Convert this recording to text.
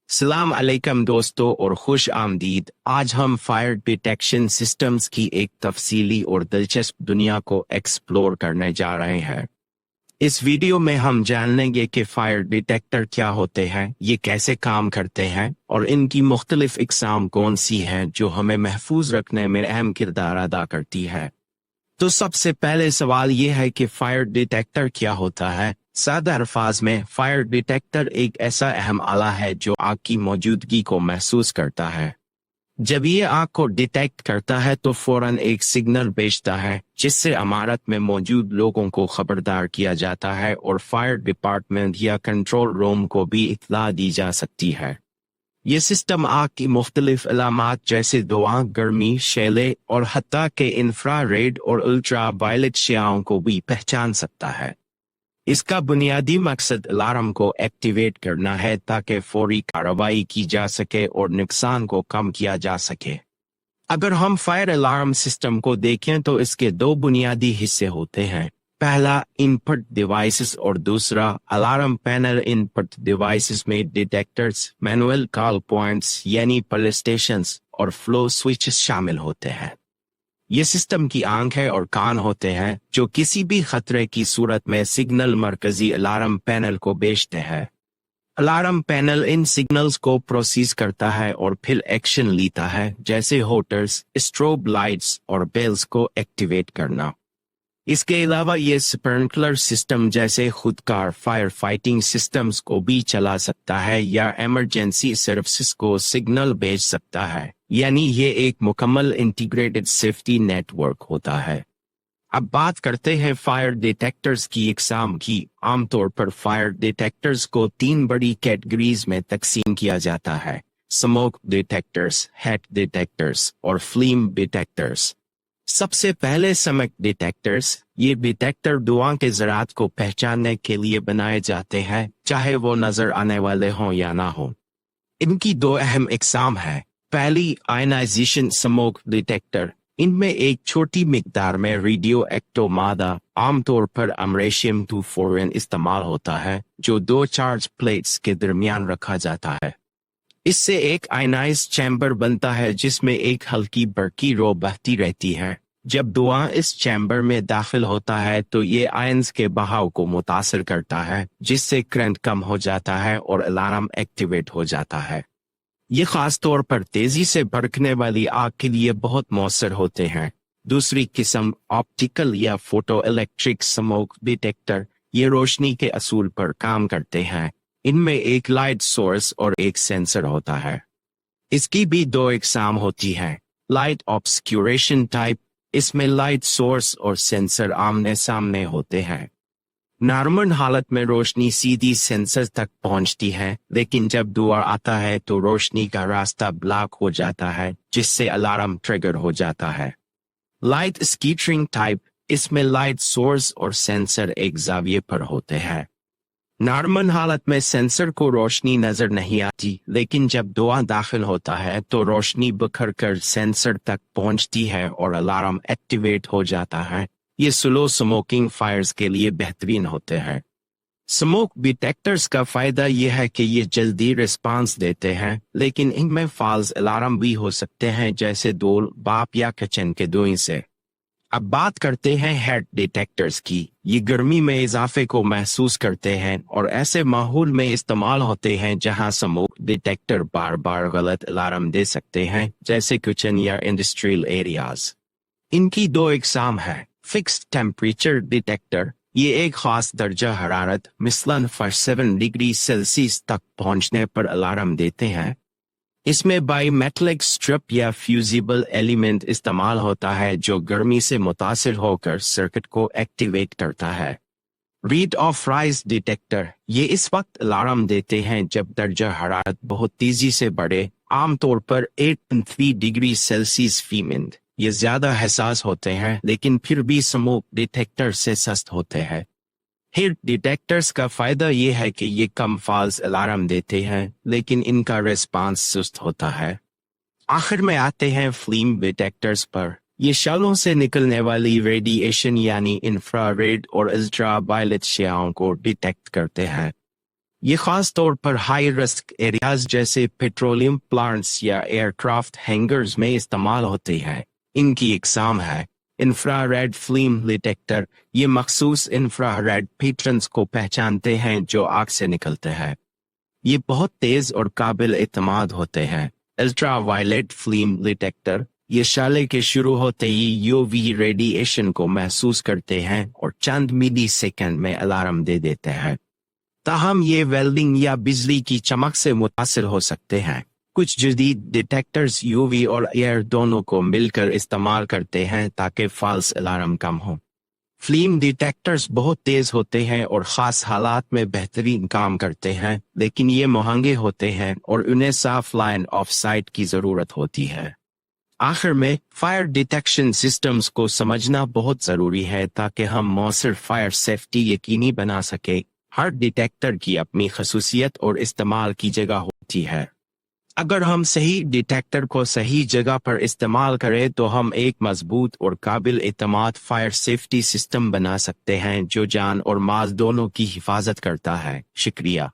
सलाम अलैकुम दोस्तों और खुश आमदीद। आज हम फायर डिटेक्शन सिस्टम्स की एक तफसीली और दिलचस्प दुनिया को एक्सप्लोर करने जा रहे हैं। इस वीडियो में हम जानेंगे कि फायर डिटेक्टर क्या होते हैं, ये कैसे काम करते हैं और इनकी मुख्तलिफ इकसाम कौन सी हैं जो हमें महफूज रखने में अहम किरदार अदा करती है। तो सबसे पहले सवाल यह है कि फायर डिटेक्टर क्या होता है। सादा अल्फाज में फायर डिटेक्टर एक ऐसा अहम आला है जो आग की मौजूदगी को महसूस करता है। जब ये आग को डिटेक्ट करता है तो फौरन एक सिग्नल भेजता है जिससे इमारत में मौजूद लोगों को खबरदार किया जाता है और फायर डिपार्टमेंट या कंट्रोल रूम को भी इत्तला दी जा सकती है। ये सिस्टम आग की मुख्तलिफ अलामात जैसे धुआं, गर्मी, शैले और हत्ता के इंफ्रारेड और अल्ट्रा वायलेट श्याओं को भी पहचान सकता है। इसका बुनियादी मकसद अलार्म को एक्टिवेट करना है ताकि फौरी कार्रवाई की जा सके और नुकसान को कम किया जा सके। अगर हम फायर अलार्म सिस्टम को देखें तो इसके दो बुनियादी हिस्से होते हैं। पहला इनपुट डिवाइसेस और दूसरा अलार्म पैनल। इनपुट डिवाइसेस में डिटेक्टर्स, मैनुअल कॉल पॉइंट्स यानी पुलिस स्टेशंस और फ्लो स्विचेस शामिल होते हैं। ये सिस्टम की आंखें और कान होते हैं जो किसी भी खतरे की सूरत में सिग्नल मरकजी अलार्म पैनल को भेजते हैं। अलार्म पैनल इन सिग्नल्स को प्रोसेस करता है और फिर एक्शन लेता है, जैसे होटर्स, स्ट्रोब लाइट्स और बेल्स को एक्टिवेट करना। इसके अलावा ये स्प्रिंकलर सिस्टम जैसे खुदकार फायर फाइटिंग सिस्टम्स को भी चला सकता है या इमरजेंसी सर्विसेज को सिग्नल भेज सकता है, यानी ये एक मुकम्मल इंटीग्रेटेड सेफ्टी नेटवर्क होता है। अब बात करते हैं फायर डिटेक्टर्स की इकसाम की। आमतौर पर फायर डिटेक्टर्स को तीन बड़ी कैटेगरीज में तकसीम किया जाता है: स्मोक डिटेक्टर्स, हेट डिटेक्टर्स और फ्लेम डिटेक्टर्स। सबसे पहले स्मोक डिटेक्टर्स। ये डिटेक्टर धुआं के ज़रात को पहचानने के लिए बनाए जाते हैं, चाहे वो नजर आने वाले हों या ना हों। इनकी दो अहम इकसाम है। पहली आयनाइजेशन स्मोक डिटेक्टर। इनमें एक छोटी मिकदार में रेडियो एक्टिव मादा, आमतौर पर अमरेशियम 240 इस्तेमाल होता है, जो दो चार्ज प्लेट्स के दरमियान रखा जाता है। इससे एक आयनाइज चैम्बर बनता है जिसमें एक हल्की बरकी रो बहती रहती है। जब धुआं इस चैम्बर में दाखिल होता है तो ये आयंस के बहाव को मुतासर करता है, जिससे करंट कम हो जाता है और अलार्म एक्टिवेट हो जाता है। ये खास तौर पर तेजी से भड़कने वाली आग के लिए बहुत मौसर होते हैं। दूसरी किस्म ऑप्टिकल या फोटो इलेक्ट्रिक स्मोक डिटेक्टर। ये रोशनी के असूल पर काम करते हैं। इनमें एक लाइट सोर्स और एक सेंसर होता है। इसकी भी दो इकसाम होती हैं। Light obscuration type. इसमें लाइट सोर्स और सेंसर आमने सामने होते हैं। नॉर्मल हालत में रोशनी सीधी सेंसर तक पहुंचती है, लेकिन जब धुआं आता है तो रोशनी का रास्ता ब्लॉक हो जाता है, जिससे अलार्म ट्रिगर हो जाता है। Light scattering type. इसमें लाइट सोर्स और सेंसर एक जाविये पर होते हैं। नॉर्मल हालत में सेंसर को रोशनी नजर नहीं आती, लेकिन जब धुआं दाखिल होता है तो रोशनी बिखर कर सेंसर तक पहुंचती है और अलार्म एक्टिवेट हो जाता है। ये स्लो स्मोकिंग फायर्स के लिए बेहतरीन होते हैं। स्मोक डिटेक्टर्स का फायदा यह है कि ये जल्दी रिस्पांस देते हैं, लेकिन इनमें फॉल्स अलार्म भी हो सकते हैं, जैसे डोल, बाप या किचन के धुएं से। अब बात करते हैं हेट डिटेक्टर्स की। ये गर्मी में इजाफे को महसूस करते हैं और ऐसे माहौल में इस्तेमाल होते हैं जहां स्मोक डिटेक्टर बार बार गलत अलार्म दे सकते हैं, जैसे किचन या इंडस्ट्रियल एरियाज। इनकी दो इकसाम है। Fixed temperature detector. ये एक खास दर्जा हरारत मिसलन 47 डिग्री सेल्सियस तक पहुंचने पर अलार्म देते हैं। इसमें बायोमेटलिक स्ट्रिप या फ्यूजिबल एलिमेंट इस्तेमाल होता है जो गर्मी से मुतासिर होकर सर्किट को एक्टिवेट करता है। Rate of rise detector. ये इस वक्त अलार्म देते हैं जब दर्जा हरारत बहुत तेजी से बढ़े, आमतौर पर 8.3 डिग्री सेल्सियस फीमेंट। ये ज्यादा हसास होते हैं, लेकिन फिर भी स्मोक डिटेक्टर से सस्त होते हैं। हिट डिटेक्टर्स का फायदा ये है कि ये कम फॉल्स अलार्म देते हैं, लेकिन इनका रिस्पांस सुस्त होता है। आखिर में आते हैं फ्लेम डिटेक्टर्स पर। ये शॉलों से निकलने वाली रेडिएशन यानी इंफ्रारेड और अल्ट्रा वायलेट श्याओं को डिटेक्ट करते हैं। ये खास तौर पर हाई रिस्क एरियाज जैसे पेट्रोलियम प्लांट्स या एयरक्राफ्ट हैंगर्स में इस्तेमाल होते हैं। इनकी एग्जाम है इंफ्रारेड फ्लेम डिटेक्टर। ये मखसूस इंफ्रारेड पैटर्न्स को पहचानते हैं जो आग से निकलते हैं। ये बहुत तेज और काबिल एतमाद होते हैं। अल्ट्रा वायलेट फ्लेम डिटेक्टर, ये शैले के शुरू होते ही यूवी रेडिएशन को महसूस करते हैं और चंद मिली सेकेंड में अलार्म दे देते हैं। ताहम ये वेल्डिंग या बिजली की चमक से मुतासिर हो सकते हैं। कुछ जदीद डिटेक्टर्स यूवी और एयर दोनों को मिलकर इस्तेमाल करते हैं ताकि फॉल्स अलार्म कम हो। फ्लेम डिटेक्टर्स बहुत तेज होते हैं और ख़ास हालात में बेहतरीन काम करते हैं, लेकिन ये महंगे होते हैं और उन्हें साफ लाइन ऑफ साइट की ज़रूरत होती है। आखिर में फायर डिटेक्शन सिस्टम्स को समझना बहुत ज़रूरी है ताकि हम मौसर फायर सेफ्टी यकीनी बना सके। हर डिटेक्टर की अपनी खसूसियत और इस्तेमाल की जगह होती है। अगर हम सही डिटेक्टर को सही जगह पर इस्तेमाल करें तो हम एक मजबूत और काबिल एतमाद फायर सेफ्टी सिस्टम बना सकते हैं जो जान और माल दोनों की हिफाजत करता है। शुक्रिया।